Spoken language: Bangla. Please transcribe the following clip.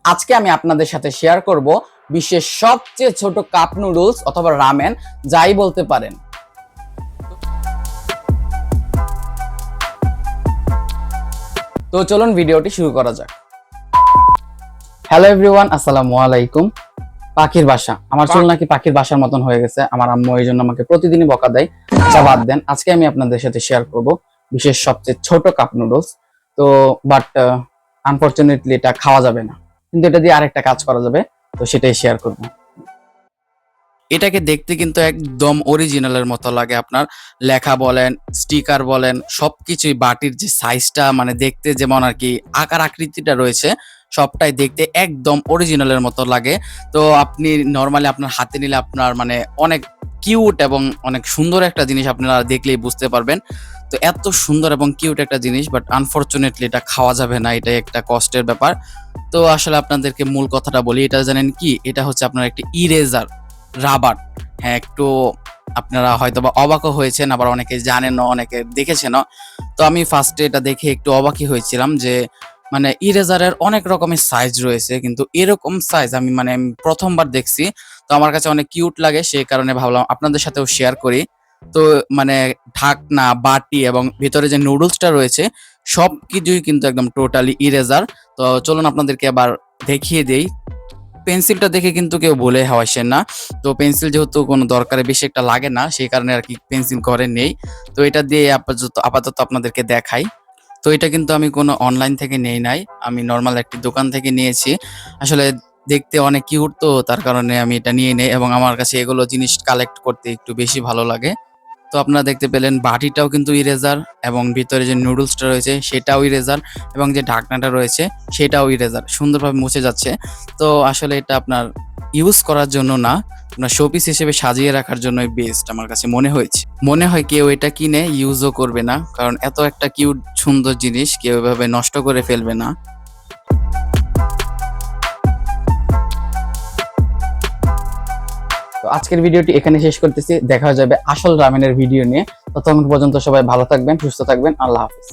আজকে আমি আপনাদের সাথে শেয়ার করব বিশ্বের সবচেয়ে ছোট কাপ নুডলস অথবা রামেন, যাই বলতে পারেন। তো চলুন ভিডিওটি শুরু করা যাক। হ্যালো এভরিওয়ান, আসসালামু আলাইকুম। পাখির বাসা, আমার চুল নাকি পাখির বাসার মতন হয়ে গেছে। আমার আম্মু এই জন্য আমাকে প্রতিদিনই বকা দেয়। আচ্ছা বাদ দেন, আজকে আমি আপনাদের সাথে শেয়ার করব বিশ্বের সবচেয়ে ছোট কাপ নুডলস। তো বাট আনফরচুনেটলি এটা খাওয়া যাবে না, কিন্তু এটা দিয়ে আরেকটা কাজ করা যাবে, তো সেটাই শেয়ার করব। এটাকে দেখতে কিন্তু একদম অরিজিনালের মতো লাগে। আপনার লেখা বলেন, স্টিকার বলেন, সবকিছুই, বাটির যে সাইজটা মানে দেখতে যেমন আর কি আকার আকৃতিটা রয়েছে, সবটাই দেখতে একদম অরিজিনালের মতো লাগে। তো আপনি নর্মালি আপনার হাতে নিলে আপনার মানে অনেক কিউট এবং অনেক সুন্দর একটা জিনিস আপনারা দেখলেই বুঝতে পারবেন। তো এত সুন্দর এবং কিউট একটা জিনিস, বাট আনফরচুনেটলি এটা খাওয়া যাবে না, এটাই একটা কষ্টের ব্যাপার। তো আসলে আপনাদেরকে মূল কথাটা বলি, এটা জানেন কি, এটা হচ্ছে আপনার একটা ইরেজার, রাবার। হ্যাঁ, একটু আপনারা হয়তোবা অবাকও হয়েছেন, আবার অনেকে জানেনও, অনেকে দেখেছেনও। তো আমি ফার্স্টে এটা দেখে একটু অবাকই হয়েছিলাম যে মানে ইরেজারের অনেক রকমের সাইজ রয়েছে, কিন্তু এরকম সাইজ আমি প্রথমবার দেখছি। তো আমার কাছে অনেক কিউট লাগে, সেই কারণে ভাবলাম আপনাদের সাথেও শেয়ার করি। তো মানে ঢাকনা, বাটি এবং ভিতরে যে নুডলসটা রয়েছে সবকিছুই কিন্তু একদম টোটালি ইরেজার। তো চলুন আপনাদেরকে আবার দেখিয়ে দেই। পেন্সিলটা দেখে কিন্তু কেউ বলে হাসেন না। তো পেন্সিল যেহেতু কোনো দরকারে বেশি একটা লাগে না, সেই কারণে আর কি পেন্সিল ঘরে নেই। তো এটা দিয়ে আপাতত আপনাদেরকে দেখাই। তো এটা কিন্তু আমি কোনো অনলাইন থেকে নেই নাই, আমি নর্মাল একটি দোকান থেকে নিয়েছি। আসলে দেখতে অনেক কিউট, তো তার কারণে আমি এটা নিয়ে নেই, এবং আমার কাছে এগুলো জিনিস কালেক্ট করতে একটু বেশি ভালো লাগে। তো আপনারা দেখতে পেলেন বাটিটাও কিন্তু ইরেজার, এবং ভিতরে যে নুডলসটা রয়েছে সেটাও ইরেজার, এবং যে ঢাকনাটা রয়েছে সেটাও ইরেজার, সুন্দরভাবে মুছে যাচ্ছে। তো আসলে এটা আপনার ইউজ করার জন্য না, আপনার শোপিস হিসেবে সাজিয়ে রাখার জন্যই বেস্ট আমার কাছে মনে হয়েছে। মনে হয় কেউ এটা কিনে ইউজও করবে না, কারণ এত একটা কিউট সুন্দর জিনিস কেউ এভাবে নষ্ট করে ফেলবে না। তো আজকের ভিডিওটি এখানে শেষ করতেছি, দেখা যাবে আসল রামেনের ভিডিও নিয়ে। ততক্ষণ পর্যন্ত সবাই ভালো থাকবেন, সুস্থ থাকবেন, আল্লাহ হাফেজ।